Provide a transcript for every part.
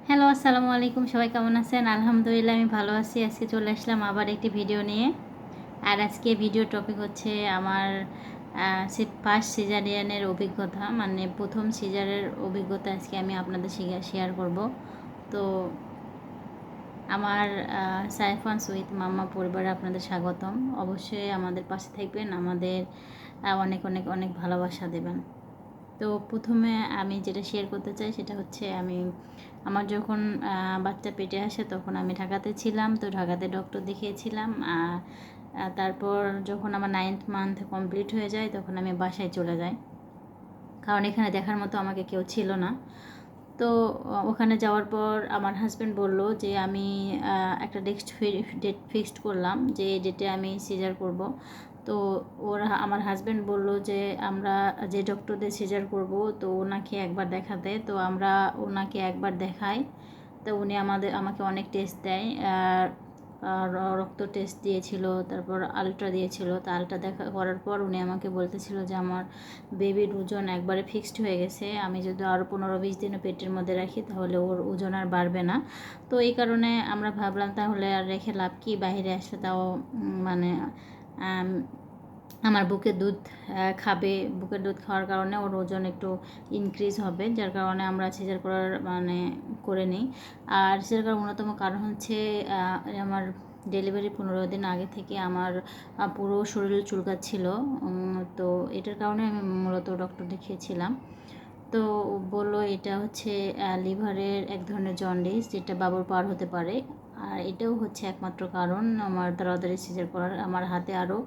Hello, আসসালামু আলাইকুম। সবাই কেমন আছেন? আলহামদুলিল্লাহ আমি ভালো আছি। আজকে চলে আসলাম আবার একটি ভিডিও নিয়ে। আর আজকে ভিডিও টপিক হচ্ছে আমার ফার্স্ট সিজারিয়ানের অভিজ্ঞতা, মানে প্রথম সিজারের অভিজ্ঞতা আজকে আমি আপনাদের শেয়ার করব। তো আমার সাইফান্স উইথ মাম্মা পরিবারে আপনাদের স্বাগতম। অবশ্যই আমাদের পাশে থাকবেন, আমাদের অনেক অনেক অনেক ভালোবাসা দেবেন। তো প্রথমে আমি যেটা শেয়ার করতে চাই সেটা হচ্ছে আমার যখন বাচ্চা পেটে আসে তখন আমি ঢাকাতে ছিলাম। তো ঢাকাতে ডক্টর দেখিয়েছিলাম। তারপর যখন আমার 9th মান্থ কমপ্লিট হয়ে যায় তখন আমি বাসায় চলে যাই, কারণ এখানে দেখার মতো আমাকে কেউ ছিল না। তো ওখানে যাওয়ার পর আমার হাজব্যান্ড বলল যে আমি একটা ডেট ফিক্সড করলাম যে ডেটে আমি সিজার করব। তো আমার হাজব্যান্ড বলল যে আমরা যে ডক্টরদের সিজার করব তো ওনাকে একবার দেখাতে। তো আমরা ওনাকে একবার দেখাই। তো উনি আমাকে অনেক টেস্ট দেয়, রক্ত টেস্ট দিয়েছিল, তারপর আলট্রা দিয়েছিল। তো আলট্রা করার পর উনি আমাকে বলতেছিল যে আমার বেবির ওজন একবারে ফিক্সড হয়ে গেছে, আমি যদি আরও 15-20 দিনও পেটের মধ্যে রাখি তাহলে ওর ওজন আর বাড়বে না। তো এই কারণে আমরা ভাবলাম তাহলে আর রেখে লাভ কি, বাইরে আসলে তাও মানে আমার বুকের দুধ খাবে, বুকের দুধ খাওয়ার কারণে ওর ওজন একটু ইনক্রিজ হবে, যার কারণে আমরা সিজার করে নিই। আর সিজার করার অন্যতম কারণ হচ্ছে আমার ডেলিভারি 15 দিন আগে থেকে আমার পুরো শরীর চুলকাচ্ছিল। তো এটার কারণে আমি মূলত ডক্টর দেখিয়েছিলাম। তো বললো এটা হচ্ছে লিভারের এক ধরনের জন্ডিস, যেটা বাবুর পার হতে পারে। আর এটাও হচ্ছে একমাত্র কারণ আমার তাড়াতাড়ি সিজার করার। আমার হাতে আরও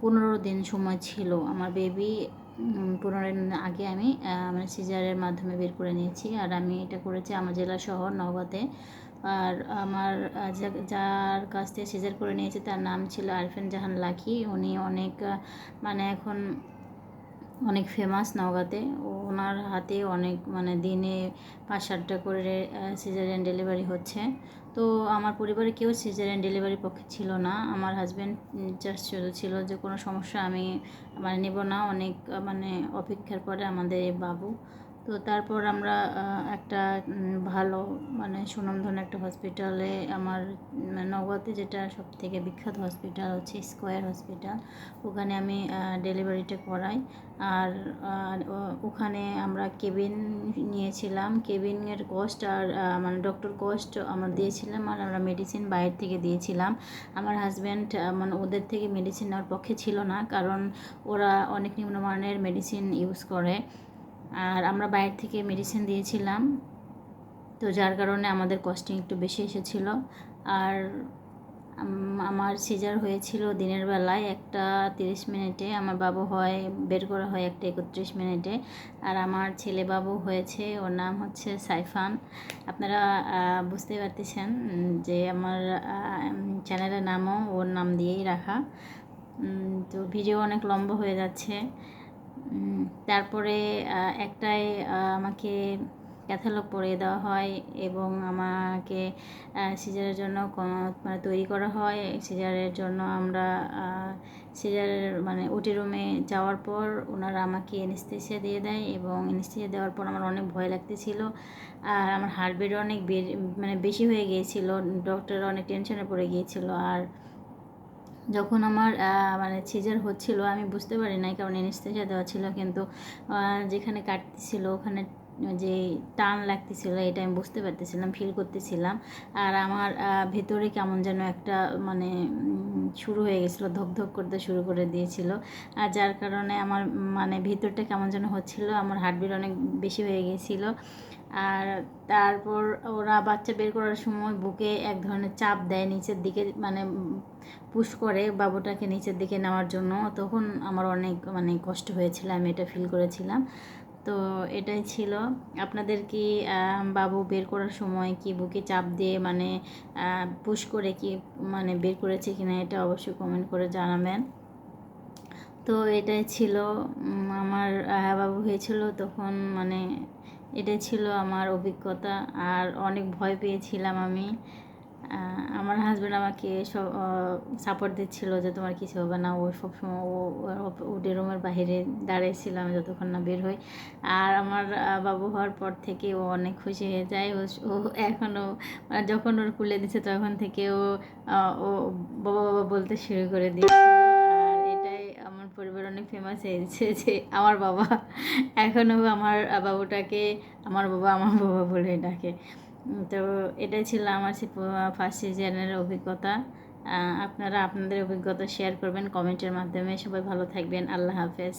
15 দিন সময় ছিল। আমার বেবি 15 দিন আগে আমি মানে সিজারের মাধ্যমে বের করে নিয়েছি। আর আমি এটা করেছি আমার জেলা শহর নওগাঁতে। আর আমার যার কাছ থেকে সিজার করে নিয়েছে তার নাম ছিল আরফিন জাহান লাকি। উনি অনেক মানে এখন অনেক ফেমাস নওগাঁতে। ওনার হাতে অনেক মানে দিনে 5-7টা করে সিজারিয়ান ডেলিভারি হচ্ছে। তো আমার পরিবারে কেউ সিজারিয়ান ডেলিভারির পক্ষে ছিল না। আমার হাজব্যান্ড জাস্ট ছিল যে কোনো সমস্যা আমি মানে নেব না, অনেক মানে অপেক্ষার পরে আমাদের বাবু। তো তারপর আমরা একটা ভালো মানে সুনামধন্য একটা হসপিটালে, আমার নওগাঁতে যেটা সব থেকে বিখ্যাত হসপিটাল হচ্ছে স্কোয়ার হসপিটাল, ওখানে আমি ডেলিভারিটা করাই। আর ওখানে আমরা কেবিন নিয়েছিলাম, কেবিনের কস্ট আর মানে ডক্টর কস্ট আমরা দিয়েছিলাম। আর আমরা মেডিসিন বাইরে থেকে দিয়েছিলাম। আমার হাজব্যান্ড মানে ওদের থেকে মেডিসিন নেওয়ার পক্ষে ছিল না, কারণ ওরা অনেক নিম্নমানের মেডিসিন ইউজ করে। আর আমরা বাইরে থেকে মেডিসিন দিয়েছিলাম, তো যার কারণে আমাদের কস্টিং একটু বেশি এসেছিলো। আর আমার সিজার হয়েছিল দিনের বেলায় 1:30 মিনিটে, আমার বাবু বের করা হয় 1:31 মিনিটে। আর আমার ছেলে বাবু হয়েছে, ওর নাম হচ্ছে সাইফান। আপনারা বুঝতে পারতেছেন যে আমার চ্যানেলের নামও ওর নাম দিয়েই রাখা। তো ভিডিও অনেক লম্বা হয়ে যাচ্ছে। তারপরে একটাই আমাকে ক্যাথালগ পরিয়ে দেওয়া হয় এবং আমাকে সিজারের জন্য মানে তৈরি করা হয়। সিজারের জন্য আমরা সিজারের মানে ওটি রুমে যাওয়ার পর ওনারা আমাকে এনেস্থেসিয়া দিয়ে দেয়, এবং এনেস্থেসিয়া দেওয়ার পর আমার অনেক ভয় লাগতেছিল। আর আমার হার্টবিট অনেক মানে বেশি হয়ে গিয়েছিল, ডক্টর অনেক টেনশনে পড়ে গিয়েছিল। আর যখন আমার মানে সিজার হচ্ছিল আমি বুঝতে পারি নাই, কারণ এনেস্থেসিয়া দেওয়া ছিল, কিন্তু যেখানে কাটতেছিল ওখানে যে টান লাগতেছিল এটা আমি বুঝতে পারতেছিলাম, ফিল করতেছিলাম। আর আমার ভেতরে কেমন যেন একটা মানে শুরু হয়ে গেছিলো, ধকধক করতে শুরু করে দিয়েছিল। আর যার কারণে আমার মানে ভেতরটা কেমন যেন হচ্ছিলো, আমার হার্টবিট অনেক বেশি হয়ে গিয়েছিলো। আর তারপর ওরা বাচ্চা বের করার সময় বুকে এক ধরনের চাপ দেয় নিচের দিকে, মানে পুশ করে বাবুটাকে নিচের দিকে নেওয়ার জন্য। তখন আমার অনেক মানে কষ্ট হয়েছিল, আমি এটা ফিল করেছিলাম। তো এটাই ছিল। আপনাদের কি বাবু বের করার সময় কি বুকে চাপ দিয়ে মানে পুশ করে কি মানে বের করেছে কিনা, এটা অবশ্যই কমেন্ট করে জানাবেন। তো এটাই ছিল আমার বাবু হয়েছিল তখন, মানে এটাই ছিল আমার অভিজ্ঞতা। আর অনেক ভয় পেয়েছিলাম আমি। আমার হাজব্যান্ড আমাকে সব সাপোর্ট দিচ্ছিল যে তোমার কিছু হবে না, ও সবসময় ওদের রুমের বাইরে দাঁড়িয়েছিল আমি যতক্ষণ না বের হই। আর আমার বাবু হওয়ার পর থেকে ও অনেক খুশি হয়ে যায়। ও এখনও যখন ওর কুলে দিচ্ছে তখন থেকে ও বাবা বাবা বলতে শুরু করে দিয়েছিল। আর এটাই আমার পরিবার অনেক ফেমাস হয়েছে যে আমার বাবা এখনও আমার বাবুটাকে আমার বাবা বলে ডাকে। তো এটাই ছিল আমার ফার্স্ট সিজনের অভিজ্ঞতা। আপনারা আপনাদের অভিজ্ঞতা শেয়ার করবেন কমেন্টের মাধ্যমে। সবাই ভালো থাকবেন। আল্লাহ হাফেজ।